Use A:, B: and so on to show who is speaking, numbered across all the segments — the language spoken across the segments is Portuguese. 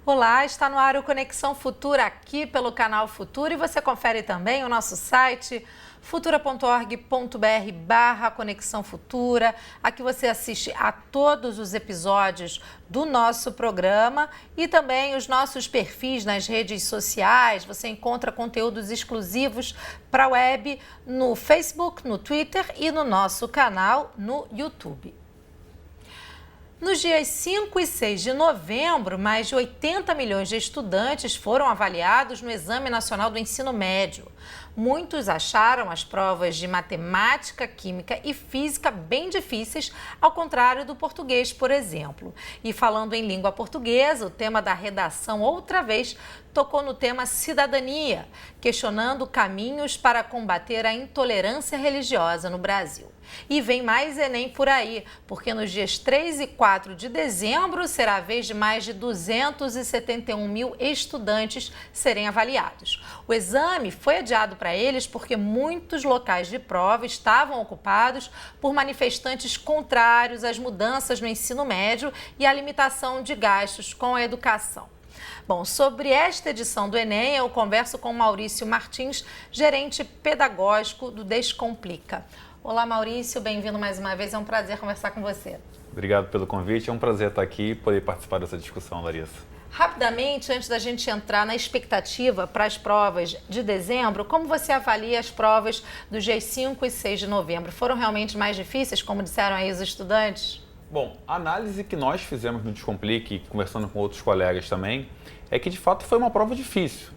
A: Olá, está no ar o Conexão Futura aqui pelo canal Futura e você confere também o nosso site futura.org.br/Conexão Futura. Aqui você assiste a todos os episódios do nosso programa e também os nossos perfis nas redes sociais. Você encontra conteúdos exclusivos para a web no Facebook, no Twitter e no nosso canal no YouTube. Nos dias 5 e 6 de novembro, mais de 80 milhões de estudantes foram avaliados no Exame Nacional do Ensino Médio. Muitos acharam as provas de matemática, química e física bem difíceis, ao contrário do português, por exemplo. E falando em língua portuguesa, o tema da redação outra vez tocou no tema cidadania, questionando caminhos para combater a intolerância religiosa no Brasil. E vem mais Enem por aí, porque nos dias 3 e 4 de dezembro será a vez de mais de 271 mil estudantes serem avaliados. O exame foi adiado para eles porque muitos locais de prova estavam ocupados por manifestantes contrários às mudanças no ensino médio e à limitação de gastos com a educação. Bom, sobre esta edição do Enem, eu converso com Maurício Martins, gerente pedagógico do Descomplica. Olá, Maurício, bem-vindo mais uma vez, é um prazer conversar com você.
B: Obrigado pelo convite, é um prazer estar aqui e poder participar dessa discussão, Larissa.
A: Rapidamente, antes da gente entrar na expectativa para as provas de dezembro, como você avalia as provas dos dias 5 e 6 de novembro? Foram realmente mais difíceis, como disseram aí os estudantes?
B: Bom, a análise que nós fizemos no Descomplique, conversando com outros colegas também, é que de fato foi uma prova difícil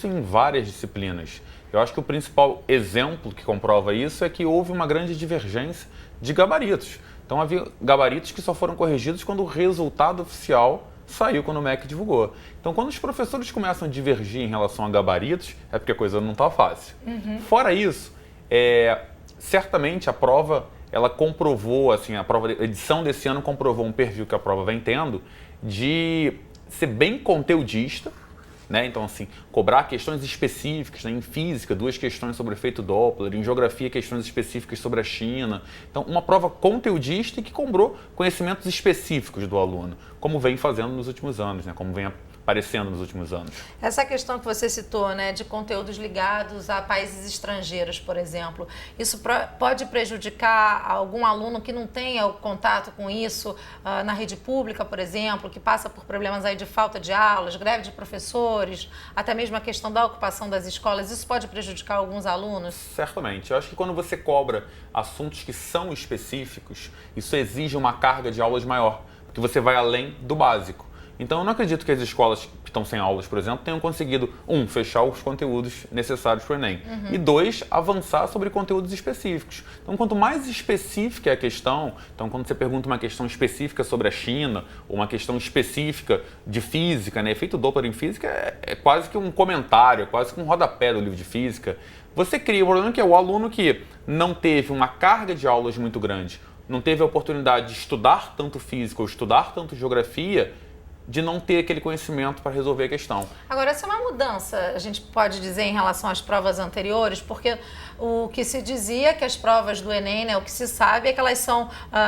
B: em várias disciplinas. Eu acho que o principal exemplo que comprova isso é que houve uma grande divergência de gabaritos. Então havia gabaritos que só foram corrigidos quando o resultado oficial saiu, quando o MEC divulgou. Então quando os professores começam a divergir em relação a gabaritos, é porque a coisa não está fácil. Fora isso, certamente a prova, ela comprovou, assim, a edição desse ano comprovou um perfil que a prova vem tendo de ser bem conteudista, né? Então, assim, cobrar questões específicas, né? Em física, 2 questões sobre o efeito Doppler, em geografia, questões específicas sobre a China. Então, uma prova conteudista e que cobrou conhecimentos específicos do aluno, como vem fazendo nos últimos anos, né? Como vem aparecendo nos últimos anos.
A: Essa questão que você citou, né, de conteúdos ligados a países estrangeiros, por exemplo, isso pode prejudicar algum aluno que não tenha o contato com isso na rede pública, por exemplo, que passa por problemas aí de falta de aulas, greve de professores, até mesmo a questão da ocupação das escolas, isso pode prejudicar alguns alunos?
B: Certamente. Eu acho que quando você cobra assuntos que são específicos, isso exige uma carga de aulas maior, porque você vai além do básico. Então, eu não acredito que as escolas que estão sem aulas, por exemplo, tenham conseguido, fechar os conteúdos necessários para o Enem. E 2, avançar sobre conteúdos específicos. Então, quanto mais específica é a questão, então quando você pergunta uma questão específica sobre a China, ou uma questão específica de física, né? Efeito Doppler em física é quase que um comentário, é quase que um rodapé do livro de física. Você cria o problema que é o aluno que não teve uma carga de aulas muito grande, não teve a oportunidade de estudar tanto física ou estudar tanto geografia, de não ter aquele conhecimento para resolver a questão.
A: Agora, essa é uma mudança, a gente pode dizer, em relação às provas anteriores, porque o que se dizia que as provas do Enem, né, o que se sabe é que elas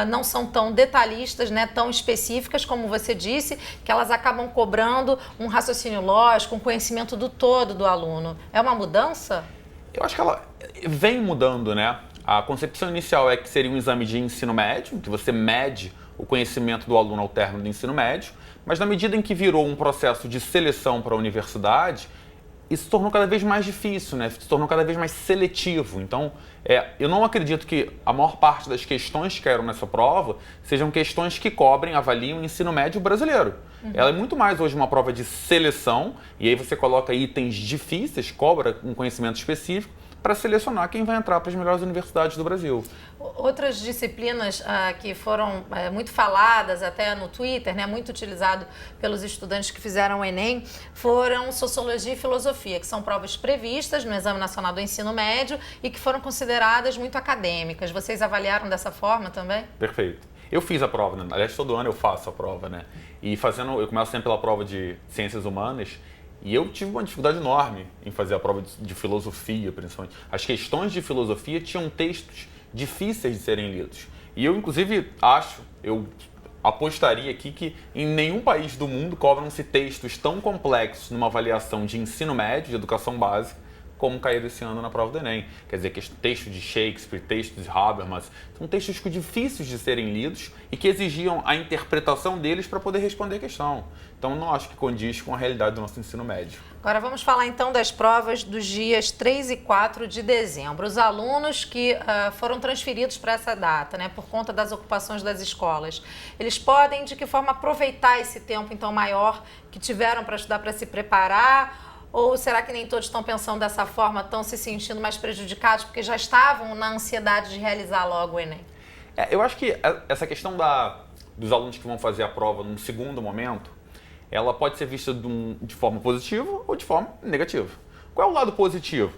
A: não são tão detalhistas, né, tão específicas, como você disse, que elas acabam cobrando um raciocínio lógico, um conhecimento do todo do aluno. É uma mudança?
B: Eu acho que ela vem mudando, né? A concepção inicial é que seria um exame de ensino médio, que você mede o conhecimento do aluno ao término do ensino médio, mas na medida em que virou um processo de seleção para a universidade, isso se tornou cada vez mais difícil, né? Se tornou cada vez mais seletivo. Então, eu não acredito que a maior parte das questões que caíram nessa prova sejam questões que avaliem o ensino médio brasileiro. Ela é muito mais hoje uma prova de seleção, e aí você coloca itens difíceis, cobra um conhecimento específico, para selecionar quem vai entrar para as melhores universidades do Brasil.
A: Outras disciplinas que foram muito faladas até no Twitter, né, muito utilizado pelos estudantes que fizeram o Enem, foram Sociologia e Filosofia, que são provas previstas no Exame Nacional do Ensino Médio e que foram consideradas muito acadêmicas. Vocês avaliaram dessa forma também?
B: Perfeito. Eu fiz a prova, né? Aliás, todo ano eu faço a prova, né? E eu começo sempre pela prova de Ciências Humanas. E eu tive uma dificuldade enorme em fazer a prova de filosofia, principalmente. As questões de filosofia tinham textos difíceis de serem lidos. E eu, inclusive, apostaria aqui que em nenhum país do mundo cobram-se textos tão complexos numa avaliação de ensino médio, de educação básica, como caíram esse ano na prova do Enem. Quer dizer, que textos de Shakespeare, textos de Habermas, são textos difíceis de serem lidos e que exigiam a interpretação deles para poder responder a questão. Então, não acho que condiz com a realidade do nosso ensino médio.
A: Agora vamos falar então das provas dos dias 3 e 4 de dezembro. Os alunos que foram transferidos para essa data, né, por conta das ocupações das escolas, eles podem de que forma aproveitar esse tempo então maior que tiveram para estudar, para se preparar? Ou será que nem todos estão pensando dessa forma, estão se sentindo mais prejudicados porque já estavam na ansiedade de realizar logo o Enem?
B: Eu acho que essa questão dos alunos que vão fazer a prova num segundo momento, ela pode ser vista de forma positiva ou de forma negativa. Qual é o lado positivo?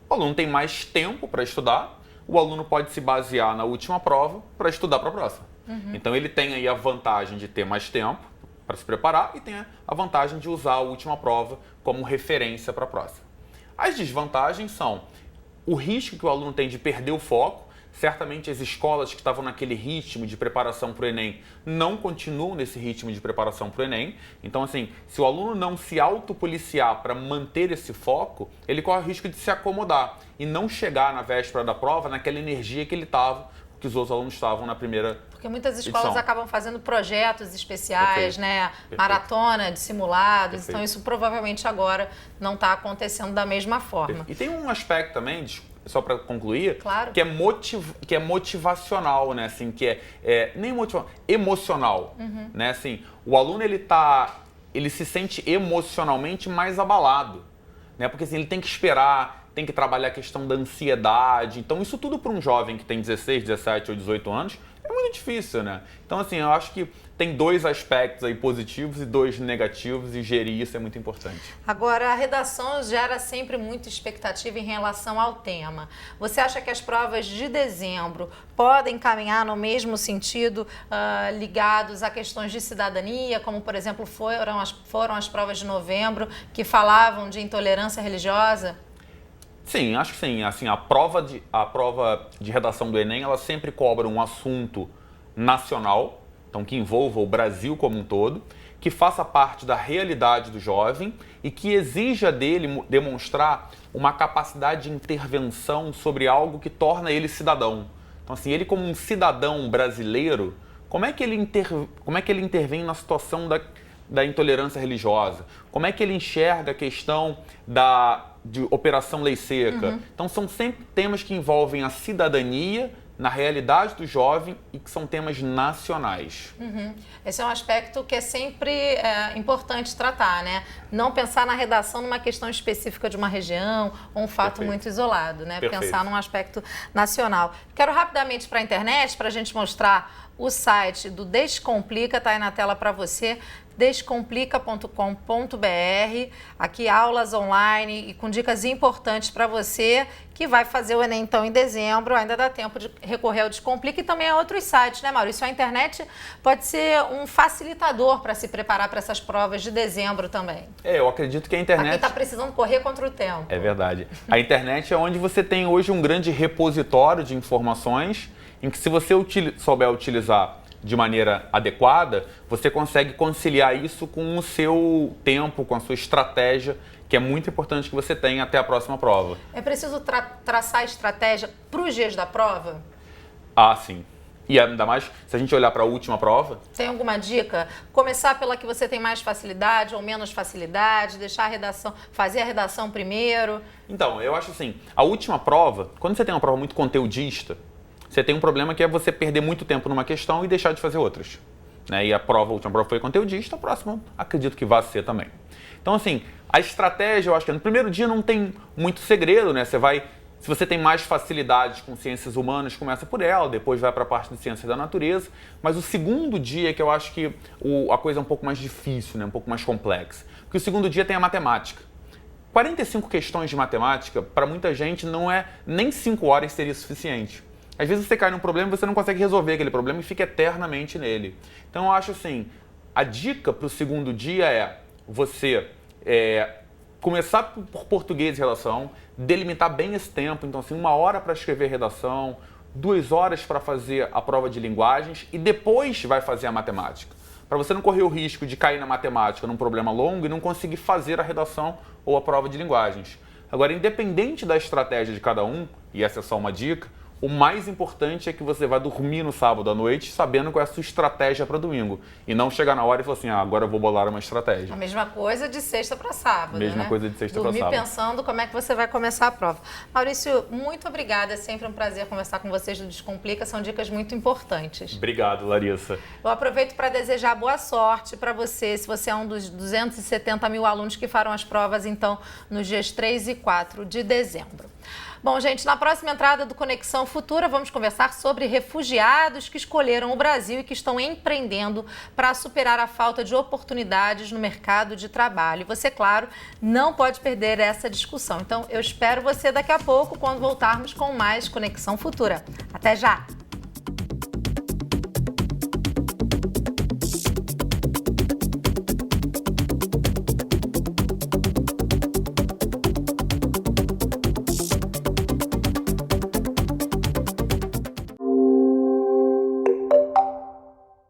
B: O aluno tem mais tempo para estudar, o aluno pode se basear na última prova para estudar para a próxima. Então ele tem aí a vantagem de ter mais tempo para se preparar e tem a vantagem de usar a última prova como referência para a próxima. As desvantagens são o risco que o aluno tem de perder o foco. Certamente as escolas que estavam naquele ritmo de preparação para o Enem não continuam nesse ritmo de preparação para o Enem. Então, assim, se o aluno não se autopoliciar para manter esse foco, ele corre o risco de se acomodar e não chegar na véspera da prova naquela energia que ele estava, que os outros alunos estavam na primeira
A: Porque muitas escolas
B: edição.
A: Acabam fazendo projetos especiais,
B: Perfeito.
A: né?
B: Perfeito.
A: Maratona de simulados.
B: Perfeito.
A: Então isso provavelmente agora não está acontecendo da mesma forma.
B: E tem um aspecto também, só para concluir,
A: Claro.
B: que é motivacional, né? Assim, que nem emocional, né? Assim, o aluno ele se sente emocionalmente mais abalado, né? Porque assim, ele tem que esperar, tem que trabalhar a questão da ansiedade. Então, isso tudo para um jovem que tem 16, 17 ou 18 anos é muito difícil, né? Então, assim, eu acho que tem dois aspectos aí positivos e dois negativos e gerir isso é muito importante.
A: Agora, a redação gera sempre muita expectativa em relação ao tema. Você acha que as provas de dezembro podem caminhar no mesmo sentido, ligados a questões de cidadania, como, por exemplo, foram as provas de novembro, que falavam de intolerância religiosa?
B: Sim, acho que sim. Assim, a prova de redação do Enem, ela sempre cobra um assunto nacional, então que envolva o Brasil como um todo, que faça parte da realidade do jovem e que exija dele demonstrar uma capacidade de intervenção sobre algo que torna ele cidadão. Então, assim, ele como um cidadão brasileiro, como é que ele intervém na situação da intolerância religiosa? Como é que ele enxerga a questão de Operação Lei Seca? Então, são sempre temas que envolvem a cidadania na realidade do jovem e que são temas nacionais.
A: Esse é um aspecto que é sempre importante tratar, né? Não pensar na redação numa questão específica de uma região ou um fato
B: Perfeito.
A: muito isolado, né?
B: Perfeito.
A: Pensar num aspecto nacional. Quero rapidamente para a internet, para a gente mostrar o site do Descomplica, tá aí na tela para você, descomplica.com.br. Aqui aulas online e com dicas importantes para você que vai fazer o Enem então em dezembro. Ainda dá tempo de recorrer ao Descomplica e também a outros sites, né, Maurício? A internet pode ser um facilitador para se preparar para essas provas de dezembro também.
B: Eu acredito que a
A: Para quem
B: internet...
A: está precisando correr contra o tempo.
B: É verdade. A internet é onde você tem hoje um grande repositório de informações em que, se você souber utilizar de maneira adequada, você consegue conciliar isso com o seu tempo, com a sua estratégia, que é muito importante que você tenha até a próxima prova.
A: É preciso traçar estratégia para os dias da prova?
B: Ah, sim. E ainda mais se a gente olhar para a última prova.
A: Tem alguma dica? Começar pela que você tem mais facilidade ou menos facilidade, deixar a redação, fazer a redação primeiro?
B: Então, eu acho assim, a última prova, quando você tem uma prova muito conteudista, você tem um problema que é você perder muito tempo numa questão e deixar de fazer outras. Né? E a última prova foi conteudista, a próxima acredito que vai ser também. Então, assim, a estratégia, eu acho que no primeiro dia não tem muito segredo, né? Se você tem mais facilidade com ciências humanas, começa por ela, depois vai para a parte de ciências da natureza. Mas o segundo dia é que eu acho que a coisa é um pouco mais difícil, né? Um pouco mais complexa. Porque o segundo dia tem a matemática. 45 questões de matemática, para muita gente, não é nem 5 horas seria suficiente. Às vezes você cai num problema e você não consegue resolver aquele problema e fica eternamente nele. Então eu acho assim, a dica para o segundo dia é você começar por português e redação, delimitar bem esse tempo. Então assim, 1 hora para escrever redação, 2 horas para fazer a prova de linguagens e depois vai fazer a matemática. Para você não correr o risco de cair na matemática num problema longo e não conseguir fazer a redação ou a prova de linguagens. Agora, independente da estratégia de cada um, e essa é só uma dica, o mais importante é que você vai dormir no sábado à noite sabendo qual é a sua estratégia para domingo. E não chegar na hora e falar assim, agora eu vou bolar uma estratégia.
A: A mesma coisa de sexta para sábado,
B: Mesma
A: né?
B: coisa de sexta para sábado.
A: Dormir pensando como é que você vai começar a prova. Maurício, muito obrigada. É sempre um prazer conversar com vocês do Descomplica. São dicas muito importantes.
B: Obrigado, Larissa.
A: Eu aproveito para desejar boa sorte para você, se você é um dos 270 mil alunos que farão as provas, então, nos dias 3 e 4 de dezembro. Bom, gente, na próxima entrada do Conexão Futura, vamos conversar sobre refugiados que escolheram o Brasil e que estão empreendendo para superar a falta de oportunidades no mercado de trabalho. E você, claro, não pode perder essa discussão. Então, eu espero você daqui a pouco, quando voltarmos com mais Conexão Futura. Até já!